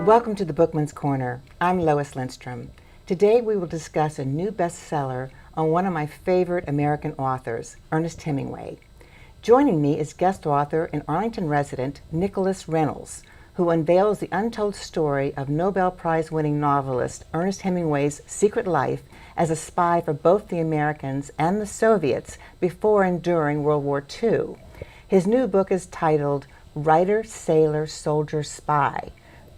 Welcome to the Bookman's Corner. I'm Lois Lindstrom. Today we will discuss a new bestseller on one of my favorite American authors, Ernest Hemingway. Joining me is guest author and Arlington resident Nicholas Reynolds, who unveils the untold story of Nobel Prize-winning novelist Ernest Hemingway's secret life as a spy for both the Americans and the Soviets before and during World War II. His new book is titled Writer, Sailor, Soldier, Spy,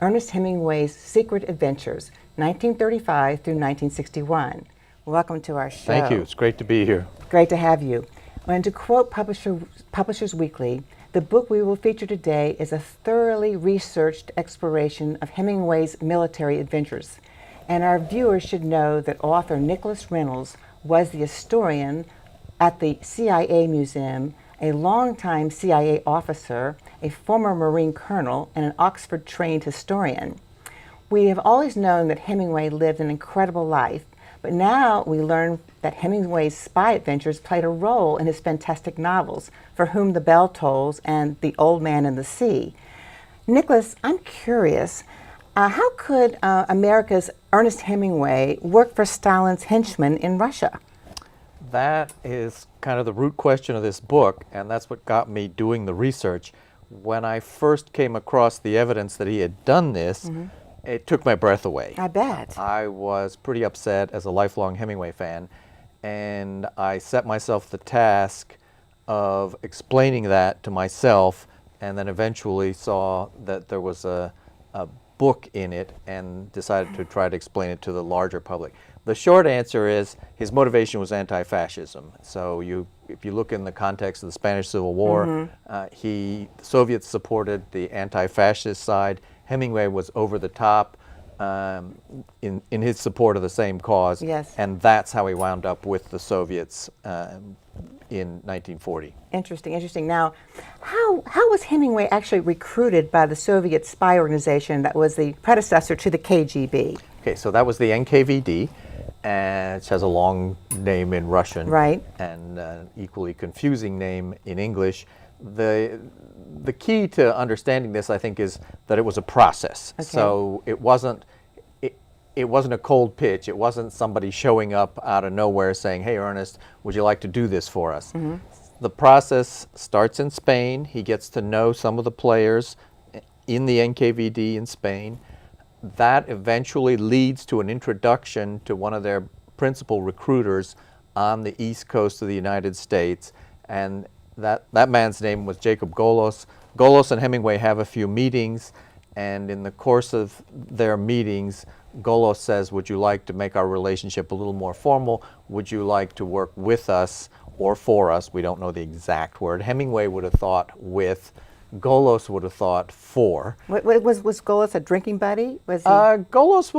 Ernest Hemingway's Secret Adventures, 1935 through 1961. Welcome to our show. Thank you. It's great to be here. Great to have you. And to quote Publishers Weekly, the book we will feature today is a thoroughly researched exploration of Hemingway's military adventures. And our viewers should know that author Nicholas Reynolds was the historian at the CIA Museum, a longtime CIA officer, a former Marine colonel, and an Oxford-trained historian. We have always known that Hemingway lived an incredible life, but now we learn that Hemingway's spy adventures played a role in his fantastic novels, For Whom the Bell Tolls and The Old Man and the Sea. Nicholas, I'm curious, how could America's Ernest Hemingway work for Stalin's henchmen in Russia? That is kind of the root question of this book, and that's what got me doing the research. When I first came across the evidence that he had done this, it took my breath away. I bet. I was pretty upset as a lifelong Hemingway fan, and I set myself the task of explaining that to myself, and then eventually saw that there was a book in it and decided to try to explain it to the larger public. The short answer is his motivation was anti-fascism. So if you look in the context of the Spanish Civil War, the Soviets supported the anti-fascist side. Hemingway was over the top in his support of the same cause, and that's how he wound up with the Soviets in 1940. Interesting. Now, how was Hemingway actually recruited by the Soviet spy organization that was the predecessor to the KGB? Okay, so that was the NKVD, which has a long name in Russian, right, and an equally confusing name in English. The key to understanding this, I think, is that it was a process. Okay. So it wasn't a cold pitch. It wasn't somebody showing up out of nowhere saying, "Hey, Ernest, would you like to do this for us?" The process starts in Spain. He gets to know some of the players in the NKVD in Spain. That eventually leads to an introduction to one of their principal recruiters on the East Coast of the United States, and that man's name was Jacob Golos. Golos and Hemingway have a few meetings, and in the course of their meetings, Golos says, "Would you like to make our relationship a little more formal? Would you like to work with us or for us?" We don't know the exact word. Hemingway would have thought with. Golos would have thought for. Was Golos a drinking buddy? Was he? Golos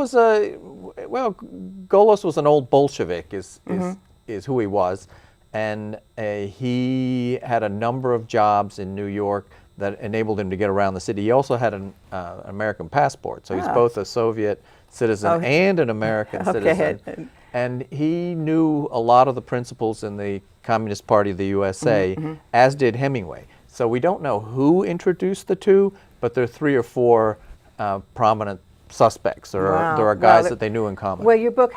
was an old Bolshevik, is who he was, and he had a number of jobs in New York that enabled him to get around the city. He also had an American passport, so he's both a Soviet citizen and an American citizen. And he knew a lot of the principles in the Communist Party of the USA, as did Hemingway. So we don't know who introduced the two, but there are 3 or 4 prominent suspects. There are guys that they knew in common. Well, your book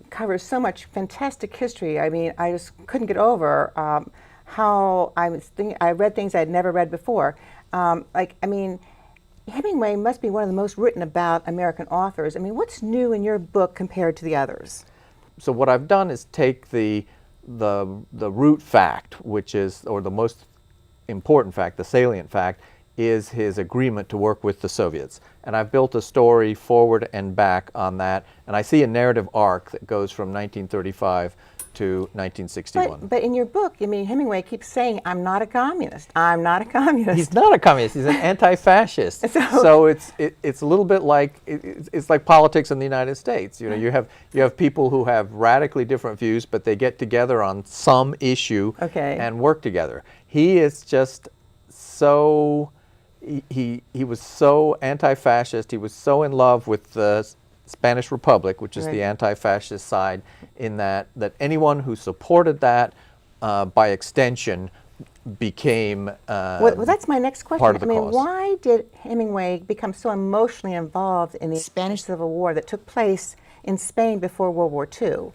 covers so much fantastic history. I mean, I just couldn't get over how I read things I'd never read before. Hemingway must be one of the most written about American authors. I mean, what's new in your book compared to the others? So what I've done is take the root fact, which is, or the most important fact, the salient fact, is his agreement to work with the Soviets. And I've built a story forward and back on that, and I see a narrative arc that goes from 1935 to 1961. But in your book, I mean, Hemingway keeps saying, "I'm not a communist. I'm not a communist." He's not a communist. He's an anti-fascist. So it's a little bit like it's like politics in the United States. You know, you have people who have radically different views, but they get together on some issue and work together. He is just so. He was so anti-fascist. He was so in love with the Spanish Republic, which is the anti-fascist side, in that anyone who supported that, by extension, became Well, that's my next question. part of the I mean, cause. why did Hemingway become so emotionally involved in the Spanish Civil War that took place in Spain before World War II?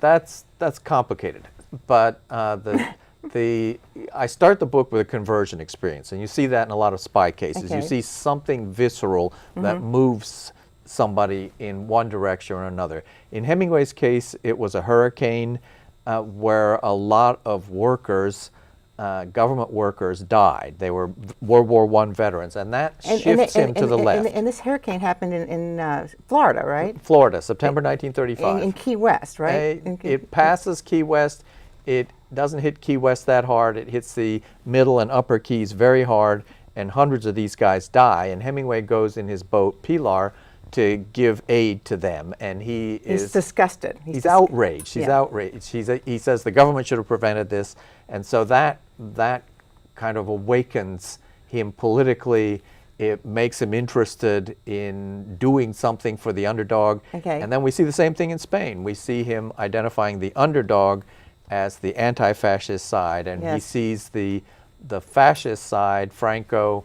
That's complicated, but I start the book with a conversion experience, and you see that in a lot of spy cases. You Okay. see something visceral that moves somebody in one direction or another. In Hemingway's case, it was a hurricane where a lot of workers, government workers, died. They were World War I veterans, and that shifts him to the left. And this hurricane happened in Florida, right? Florida, September 1935. In Key West, right? It passes Key West. It doesn't hit Key West that hard. It hits the middle and upper Keys very hard, and hundreds of these guys die. And Hemingway goes in his boat, Pilar, to give aid to them. And He's disgusted. He's outraged. He's Yeah. outraged. He says the government should have prevented this. And so that kind of awakens him politically. It makes him interested in doing something for the underdog. Okay. And then we see the same thing in Spain. We see him identifying the underdog as the anti-fascist side, and he Yes. sees the fascist side, Franco,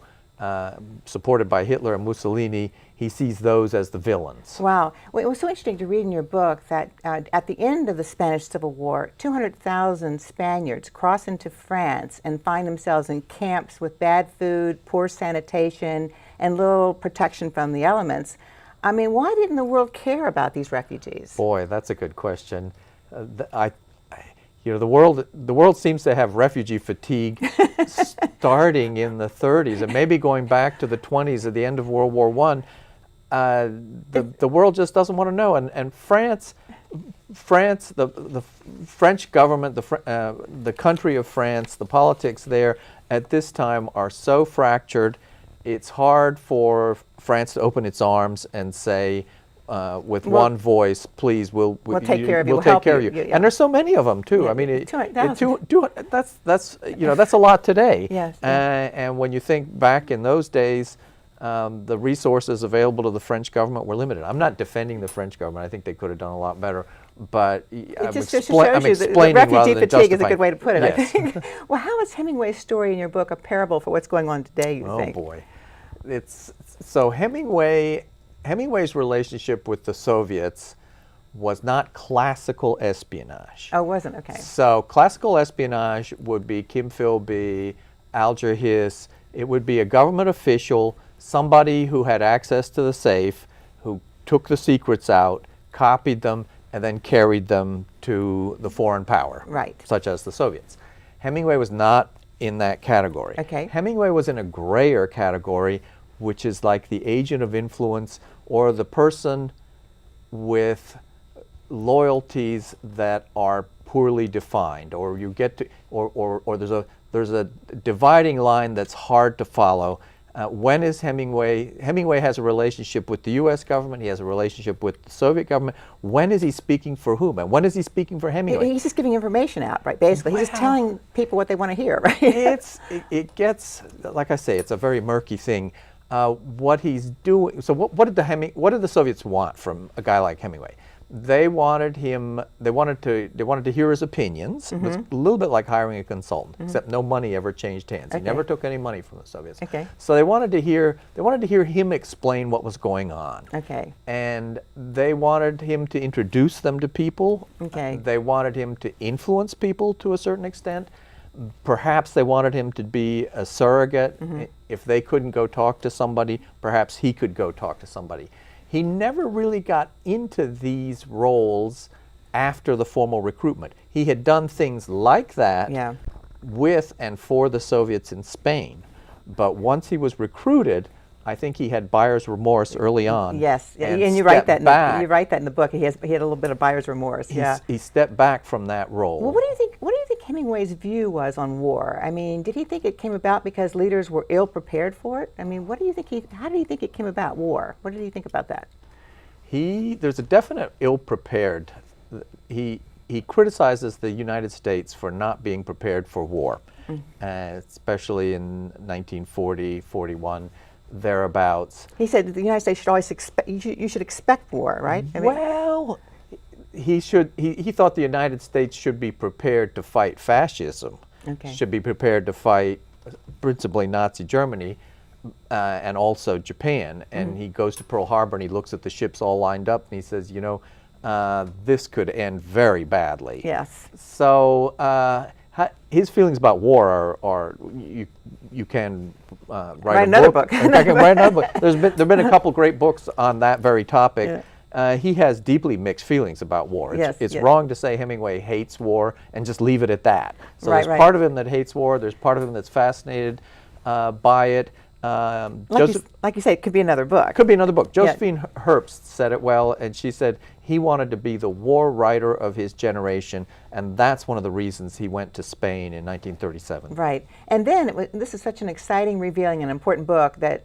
supported by Hitler and Mussolini. He sees those as the villains. Wow. Well, it was so interesting to read in your book that at the end of the Spanish Civil War, 200,000 Spaniards cross into France and find themselves in camps with bad food, poor sanitation, and little protection from the elements. I mean, why didn't the world care about these refugees? Boy, that's a good question. The world seems to have refugee fatigue starting in the 30s and maybe going back to the 20s at the end of World War I. The world just doesn't want to know. And France, the French government, the country of France, the politics there at this time are so fractured. It's hard for France to open its arms and say, with one voice, please, we'll take care of you. We'll take care of you. Yeah. And there's so many of them too. Yeah, I mean, 200,000. that's a lot today. Yes. And when you think back in those days, the resources available to the French government were limited. I'm not defending the French government. I think they could have done a lot better. But It just I'm shows you the explaining rather refugee than fatigue is a justifying. good way to put it, I Yes. think. Well, how is Hemingway's story in your book a parable for what's going on today, you Oh think? boy, so Hemingway's relationship with the Soviets was not classical espionage. Oh, it wasn't? Okay. So classical espionage would be Kim Philby, Alger Hiss. It would be a government official, somebody who had access to the safe, who took the secrets out, copied them, and then carried them to the foreign power, Right. such as the Soviets. Hemingway was not in that category. Okay. Hemingway was in a grayer category, which is like the agent of influence or the person with loyalties that are poorly defined, or you get to, or there's a dividing line that's hard to follow. When is Hemingway has a relationship with the U.S. government, he has a relationship with the Soviet government. When is he speaking for whom? And when is he speaking for Hemingway? He's just giving information out, right? Basically, he's just telling people what they want to hear, right? It gets, like I say, it's a very murky thing. What he's doing. So what did the Soviets want from a guy like Hemingway? They wanted him. They wanted to hear his opinions. It was a little bit like hiring a consultant, except no money ever changed hands. He Okay. never took any money from the Soviets. Okay. So they wanted to hear him explain what was going on. Okay. And they wanted him to introduce them to people. Okay. They wanted him to influence people to a certain extent. Perhaps they wanted him to be a surrogate. If they couldn't go talk to somebody, perhaps he could go talk to somebody. He never really got into these roles after the formal recruitment. He had done things like that Yeah. with and for the Soviets in Spain. But once he was recruited, I think he had buyer's remorse early on. Yes, and and you write that. back. You write that in the book. He had a little bit of buyer's remorse. Yeah. He stepped back from that role. Well, what do you think? What do you think Hemingway's view was on war? I mean, did he think it came about because leaders were ill prepared for it? I mean, what do you think? How do you think it came about? War. What did he think about that? There's a definite ill prepared. He criticizes the United States for not being prepared for war, especially in 1940, 41. Thereabouts. He said that the United States should always expect. You should expect war, right? I mean, Well, he thought the United States should be prepared to fight fascism. Okay. should be prepared to fight principally Nazi Germany and also Japan. And he goes to Pearl Harbor and he looks at the ships all lined up and he says, you know, this could end very badly. Yes. So his feelings about war are you can write another book. book. I can write another book. There've been a couple great books on that very topic. Yeah. He has deeply mixed feelings about war. It's Yes. wrong to say Hemingway hates war and just leave it at that. So Right, there's part of him that hates war. There's part of him that's fascinated by it. Like you say, it could be another book. Could be another book. Yeah. Josephine Herbst said it well, and she said he wanted to be the war writer of his generation, and that's one of the reasons he went to Spain in 1937. Right. And then this is such an exciting, revealing, and important book that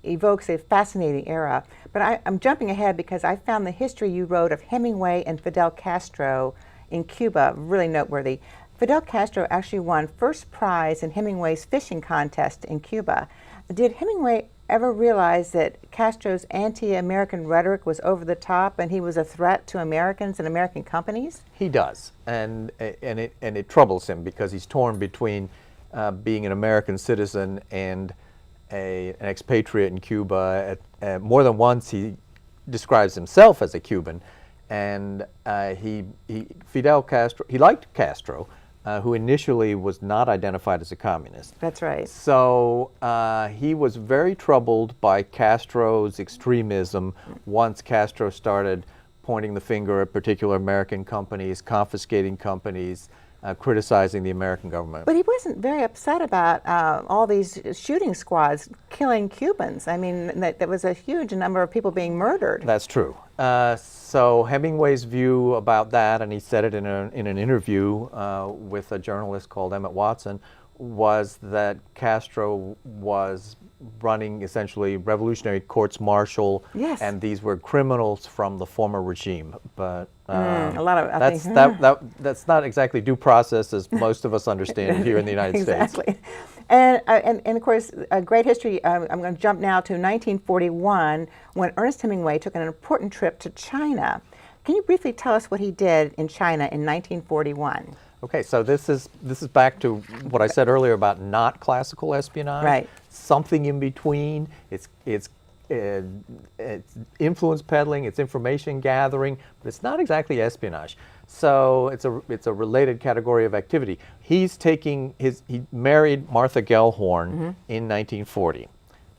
evokes a fascinating era. But I'm jumping ahead because I found the history you wrote of Hemingway and Fidel Castro in Cuba really noteworthy. Fidel Castro actually won first prize in Hemingway's fishing contest in Cuba. Did Hemingway ever realize that Castro's anti-American rhetoric was over the top and he was a threat to Americans and American companies? He does, and it troubles him because he's torn between being an American citizen and an expatriate in Cuba. More than once, he describes himself as a Cuban, and Fidel Castro. He liked Castro, who initially was not identified as a communist. That's right. So he was very troubled by Castro's extremism once Castro started pointing the finger at particular American companies, confiscating companies, criticizing the American government. But he wasn't very upset about all these shooting squads killing Cubans. I mean, there was a huge number of people being murdered. That's true. So Hemingway's view about that, and he said it in an interview with a journalist called Emmett Watson, was that Castro was running essentially revolutionary courts-martial, Yes. and these were criminals from the former regime. But a lot of that's not exactly due process as most of us understand it here in the United States. Exactly. And of course, a great history, I'm going to jump now to 1941 when Ernest Hemingway took an important trip to China. Can you briefly tell us what he did in China in 1941? Okay, so this is back to what I said earlier about not classical espionage. Right. Something in between. It's influence peddling. It's information gathering, but it's not exactly espionage. So it's a related category of activity. He married Martha Gellhorn in 1940,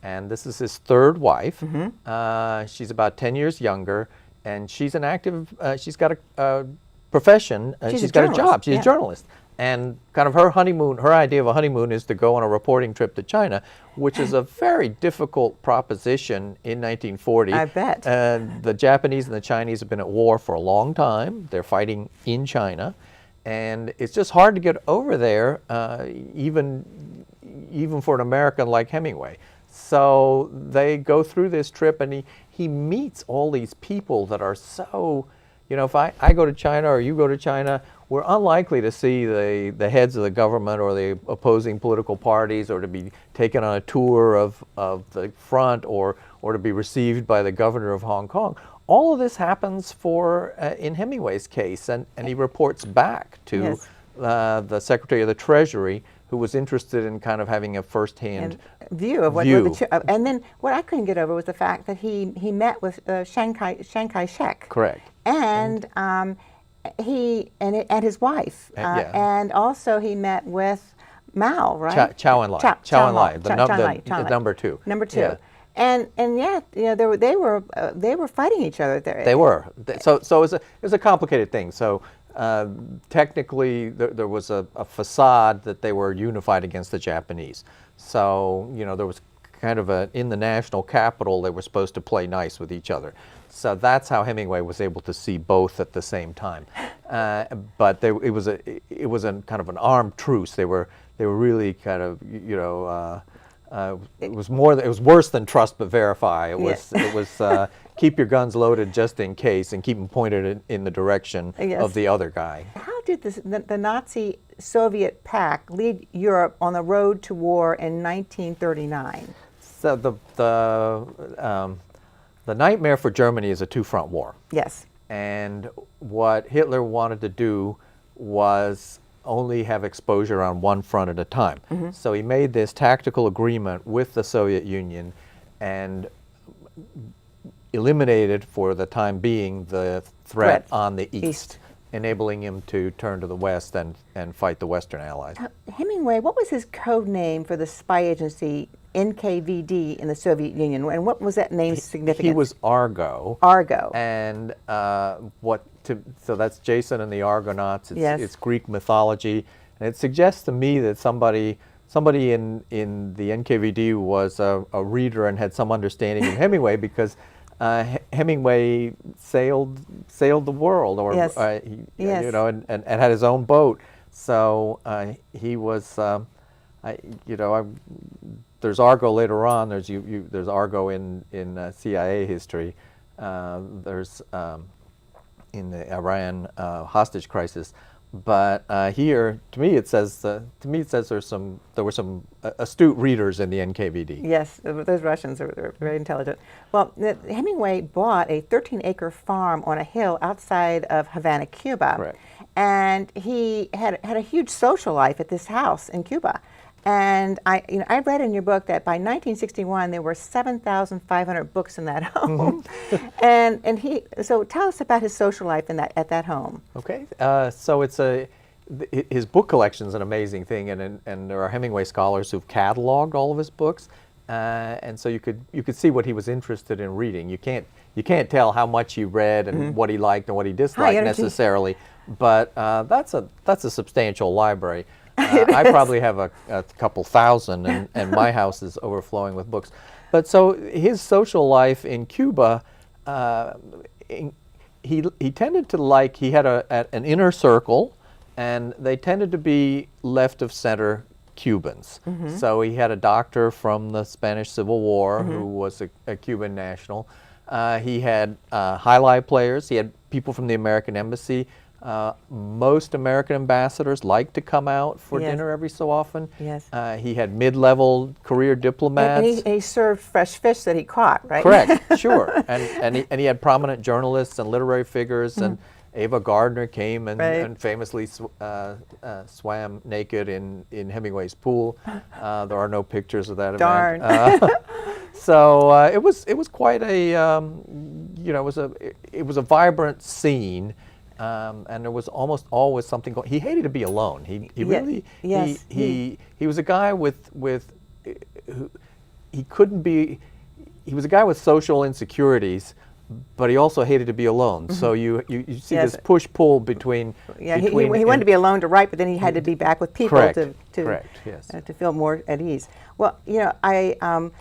and this is his third wife. She's about 10 years younger, and she's an active. She's got a profession. She's got a job. She's a journalist. And kind of her idea of a honeymoon is to go on a reporting trip to China, which is a very difficult proposition in 1940. I bet. The Japanese and the Chinese have been at war for a long time. They're fighting in China. And it's just hard to get over there, even for an American like Hemingway. So they go through this trip, and he meets all these people that are so... You know, if I go to China or you go to China, we're unlikely to see the heads of the government or the opposing political parties, or to be taken on a tour of the front, or to be received by the governor of Hong Kong. All of this happens in Hemingway's case, and he reports back to the Secretary of the Treasury, who was interested in kind of having a first-hand view of and then what I couldn't get over was the fact that he met with Chiang Kai-shek. Correct. And and his wife, and also he met with Mao, right? Chow and Lai. Chow and Lai, the number two. Number two. Yeah. And yet, you know, they were fighting each other there. They were. So it was a complicated thing. So technically, there was a facade that they were unified against the Japanese. So, you know, there was kind of in the national capital, they were supposed to play nice with each other. So that's how Hemingway was able to see both at the same time. But it was a kind of an armed truce. They were really kind of, you know, it was worse than trust but verify. It was keep your guns loaded just in case, and keep them pointed in the direction of the other guy. How did the Nazi-Soviet pact lead Europe on the road to war in 1939? So the nightmare for Germany is a two-front war. Yes. And what Hitler wanted to do was only have exposure on one front at a time. So he made this tactical agreement with the Soviet Union and eliminated for the time being the threat on the east, enabling him to turn to the west and fight the Western Allies. Hemingway, what was his code name for the spy agency NKVD in the Soviet Union, and what was that name's significance? He was Argo. Argo. And so that's Jason and the Argonauts. It's Greek mythology, and it suggests to me that somebody in the NKVD was a reader and had some understanding of Hemingway, because Hemingway sailed the world, or you know, and had his own boat. So he was, there's Argo later on. There's Argo in CIA history. There's in the Iran hostage crisis. But here, to me, it says there were some astute readers in the NKVD. Yes, those Russians are very intelligent. Well, Hemingway bought a 13-acre farm on a hill outside of Havana, Cuba. Correct. And he had a huge social life at this house in Cuba. And I read in your book that by 1961 there were 7,500 books in that home. So tell us about his social life at that home. Okay, so his book collection is an amazing thing, and there are Hemingway scholars who've cataloged all of his books, and so you could see what he was interested in reading. You can't tell how much he read and what he liked and what he disliked necessarily, but that's a substantial library. I probably have a couple thousand, and my house is overflowing with books. But so his social life in Cuba, he tended to he had an inner circle, and they tended to be left of center Cubans. So he had a doctor from the Spanish Civil War who was a Cuban national. He had highlight players. He had people from the American Embassy. Most American ambassadors like to come out for dinner every so often. Yes. He had mid-level career diplomats. And he served fresh fish that he caught, right? Correct, sure. And he had prominent journalists and literary figures, and Ava Gardner came and famously swam naked in Hemingway's pool. There are no pictures of that event. Darn. So it was quite a it was a vibrant scene. And there was almost always something going. He hated to be alone. He really he was a guy he couldn't be. He was a guy with social insecurities, but he also hated to be alone. So you see this push pull between. Yeah, he wanted to be alone to write, but then he had to be back with people to feel more at ease. Well, I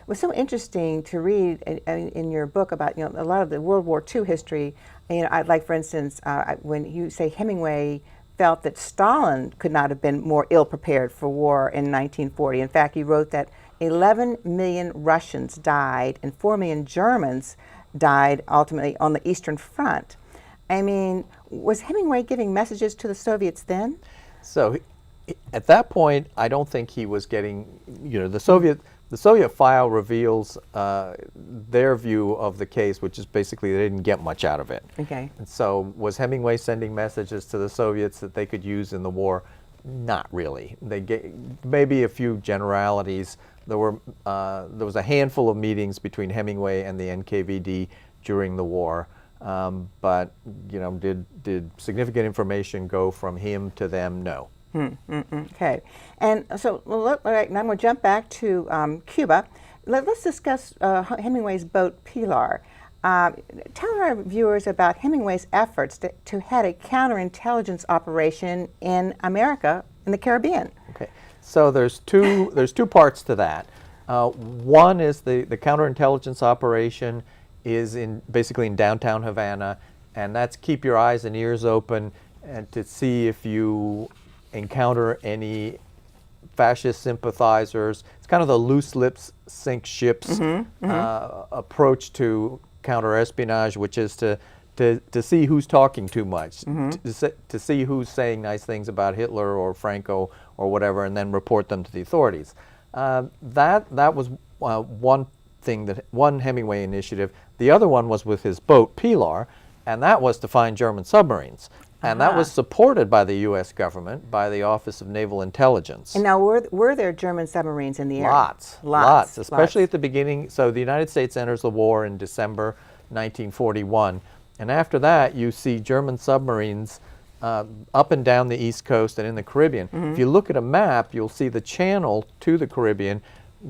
was so interesting to read in your book about a lot of the World War II history. I'd like, for instance, when you say Hemingway felt that Stalin could not have been more ill-prepared for war in 1940. In fact, you wrote that 11 million Russians died and 4 million Germans died ultimately on the Eastern Front. I mean, was Hemingway giving messages to the Soviets then? So at that point, I don't think he was getting, the Soviet file reveals their view of the case, which is basically they didn't get much out of it. Okay. And so was Hemingway sending messages to the Soviets that they could use in the war? Not really. They gave maybe a few generalities. There was a handful of meetings between Hemingway and the NKVD during the war, but did significant information go from him to them? No. Okay, and so now I'm going to jump back to Cuba. Let's discuss Hemingway's boat Pilar. Tell our viewers about Hemingway's efforts to head a counterintelligence operation in America, in the Caribbean. Okay, so there's two parts to that. One is the counterintelligence operation is basically in downtown Havana, and that's keep your eyes and ears open and to see if you encounter any fascist sympathizers. It's kind of the loose lips sink ships approach to counterespionage, which is to see who's talking too much, to see who's saying nice things about Hitler or Franco or whatever, and then report them to the authorities. That was one Hemingway initiative. The other one was with his boat Pilar, and that was to find German submarines. And that was supported by the U.S. government, by the Office of Naval Intelligence. And now, were there German submarines in the air? Lots, especially at the beginning. So the United States enters the war in December 1941. And after that, you see German submarines up and down the East Coast and in the Caribbean. If you look at a map, you'll see the channel to the Caribbean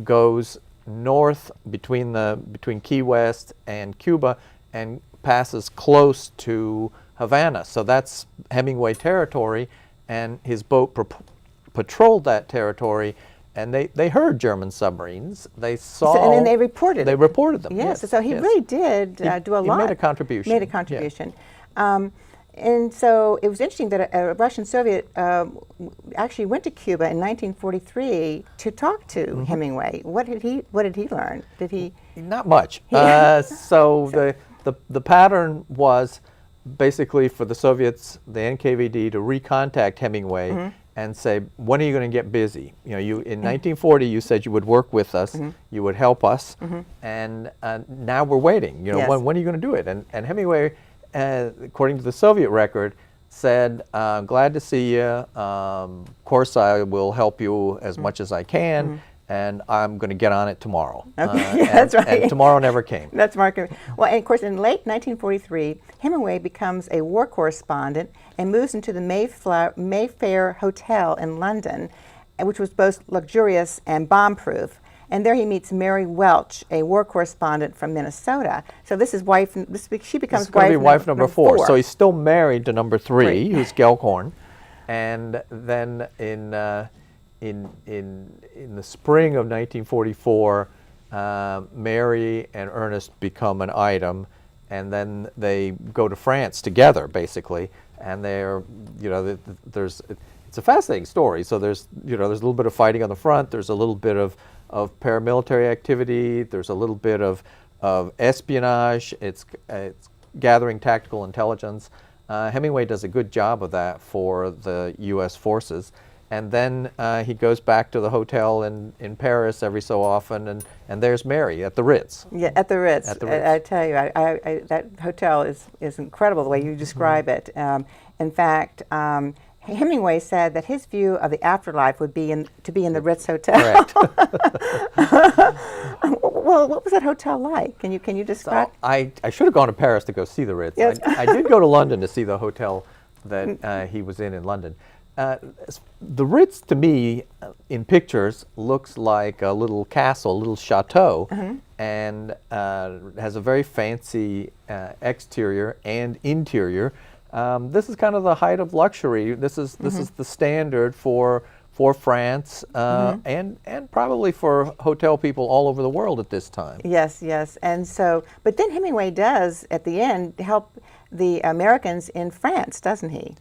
goes north between Key West and Cuba and passes close to Havana. So that's Hemingway territory, and his boat patrolled that territory, and they heard German submarines. They saw, and then they reported. They reported them. Yes. So he really did do a lot. He made a contribution. Made a contribution. Yeah. And so it was interesting that a Russian Soviet actually went to Cuba in 1943 to talk to Hemingway. What did he learn? Did he? Not much. So the pattern was basically for the Soviets, the NKVD, to recontact Hemingway and say, when are you going to get busy? You know, in 1940 you said you would work with us, you would help us, and now we're waiting. You know, when are you going to do it? And Hemingway, according to the Soviet record, said, glad to see you. Of course, I will help you as much as I can. And I'm going to get on it tomorrow. Okay, that's right. And tomorrow never came. That's market. Well, and of course, in late 1943, Hemingway becomes a war correspondent and moves into the Mayfair Hotel in London, which was both luxurious and bomb-proof. And there he meets Mary Welch, a war correspondent from Minnesota. So this is she becomes wife number 4. So he's still married to number 3, who's Gelcorn. And then in the spring of 1944, Mary and Ernest become an item, and then they go to France together, basically. And they're, it's a fascinating story. So there's a little bit of fighting on the front. There's a little bit of paramilitary activity. There's a little bit of espionage. It's gathering tactical intelligence. Hemingway does a good job of that for the U.S. forces. And then he goes back to the hotel in Paris every so often, and there's Mary at the Ritz. Yeah, at the Ritz. I tell you, that hotel is incredible the way you describe it. In fact, Hemingway said that his view of the afterlife would be to be in the Ritz Hotel. Correct. Well, what was that hotel like? Can you describe? So I should have gone to Paris to go see the Ritz. Yes. I did go to London to see the hotel that he was in London. The Ritz, to me, in pictures, looks like a little castle, a little chateau, and has a very fancy exterior and interior. This is kind of the height of luxury. This is the standard for France and probably for hotel people all over the world at this time. Yes, and so, but then Hemingway does at the end help the Americans in France, doesn't he?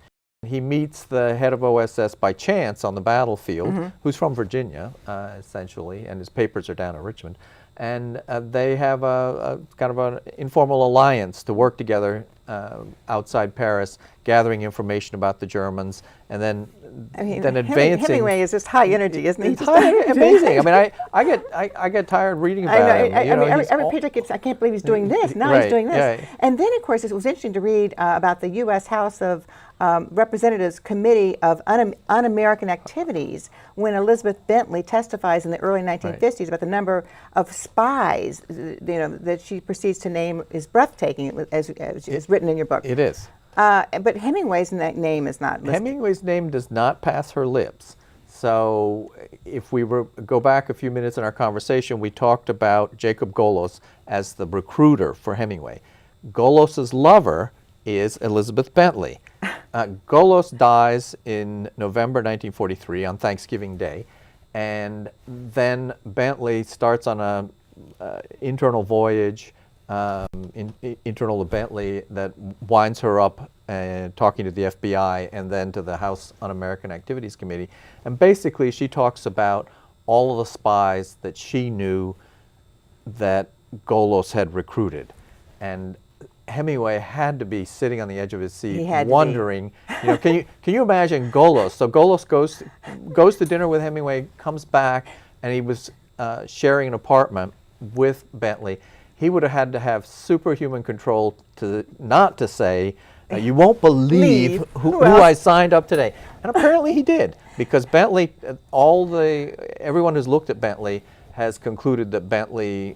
He meets the head of OSS by chance on the battlefield, who's from Virginia, essentially, and his papers are down in Richmond. And they have a kind of an informal alliance to work together outside Paris, gathering information about the Germans, and then advancing. Hemingway is just high energy, isn't he? It's amazing. I mean, I get tired reading about him. Every page I can't believe he's doing this. Now he's doing this. Yeah. And then, of course, it was interesting to read about the U.S. House of Representatives Committee of Un-American Activities when Elizabeth Bentley testifies in the early 1950s about the number of spies that she proceeds to name is breathtaking, as is written in your book. It is. But Hemingway's name is not listed. Hemingway's name does not pass her lips. So if we go back a few minutes in our conversation, we talked about Jacob Golos as the recruiter for Hemingway. Golos's lover is Elizabeth Bentley. Golos dies in November 1943 on Thanksgiving Day, and then Bentley starts on a internal voyage, internal to Bentley, that winds her up talking to the FBI and then to the House Un-American Activities Committee. And basically she talks about all of the spies that she knew that Golos had recruited. And Hemingway had to be sitting on the edge of his seat, wondering, can you imagine Golos? So Golos goes to dinner with Hemingway, comes back, and he was sharing an apartment with Bentley. He would have had to have superhuman control not to say, You won't believe who I signed up today. And apparently he did, because Bentley, everyone who's looked at Bentley has concluded that Bentley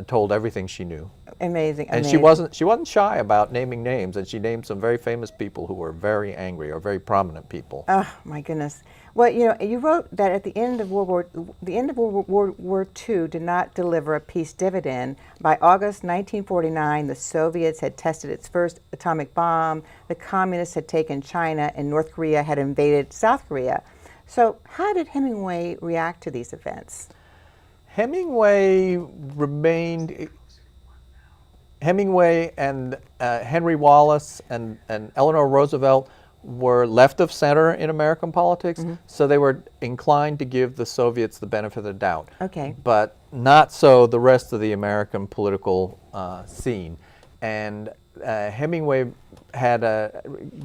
told everything she knew. Amazing. And she wasn't shy about naming names, and she named some very famous people who were very angry, or very prominent people. Oh my goodness. Well, you know, you wrote that at the end of World War II did not deliver a peace dividend. By August 1949, the Soviets had tested its first atomic bomb, the communists had taken China, and North Korea had invaded South Korea. So how did Hemingway react to these events? Hemingway and Henry Wallace and Eleanor Roosevelt were left of center in American politics, so they were inclined to give the Soviets the benefit of the doubt. Okay. But not so the rest of the American political scene. And Hemingway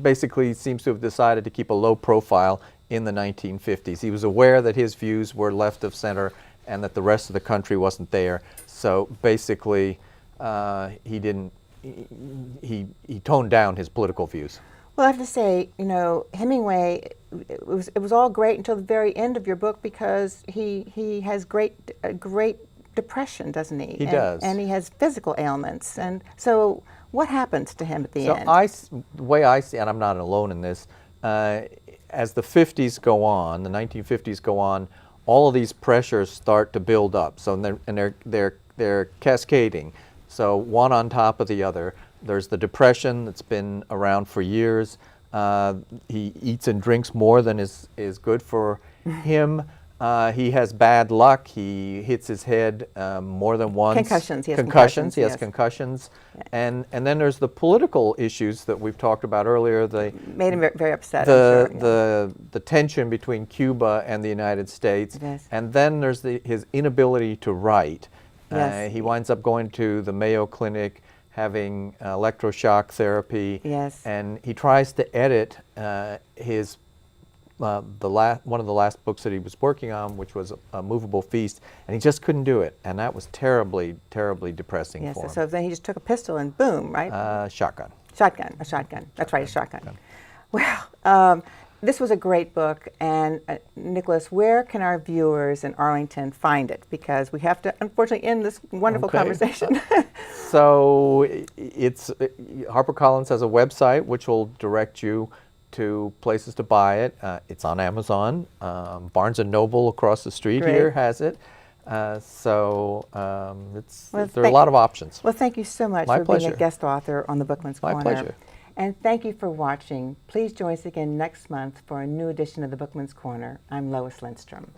basically seems to have decided to keep a low profile in the 1950s. He was aware that his views were left of center and that the rest of the country wasn't there. So basically, he toned down his political views. Well, I have to say, you know, Hemingway, it was all great until the very end of your book, because he has great depression, doesn't he? He does. And he has physical ailments. And so what happens to him at the end? The way I see, and I'm not alone in this, as the 50s go on, the 1950s go on, all of these pressures start to build up. So they're cascading. So one on top of the other. There's the depression that's been around for years. He eats and drinks more than is good for him. He has bad luck. He hits his head more than once. Concussions. He has concussions. He has yes. concussions. Yeah. And then there's the political issues that we've talked about earlier. Made him very upset. The tension between Cuba and the United States. Yes. And then there's his inability to write. Yes. He winds up going to the Mayo Clinic, having electroshock therapy. Yes. And he tries to edit his one of the last books that he was working on, which was A Movable Feast, and he just couldn't do it, and that was terribly, terribly depressing yes, for him. So then he just took a pistol and boom, right? Shotgun. Shotgun, a shotgun. That's right, a shotgun. Well, this was a great book, and Nicholas, where can our viewers in Arlington find it? Because we have to, unfortunately, end this wonderful conversation. So it's HarperCollins has a website which will direct you to places to buy it. It's on Amazon. Barnes & Noble across the street here has it. There are a lot of options. Well, thank you so much My for pleasure. being a guest author on the Bookman's Corner. My pleasure. And thank you for watching. Please join us again next month for a new edition of the Bookman's Corner. I'm Lois Lindstrom.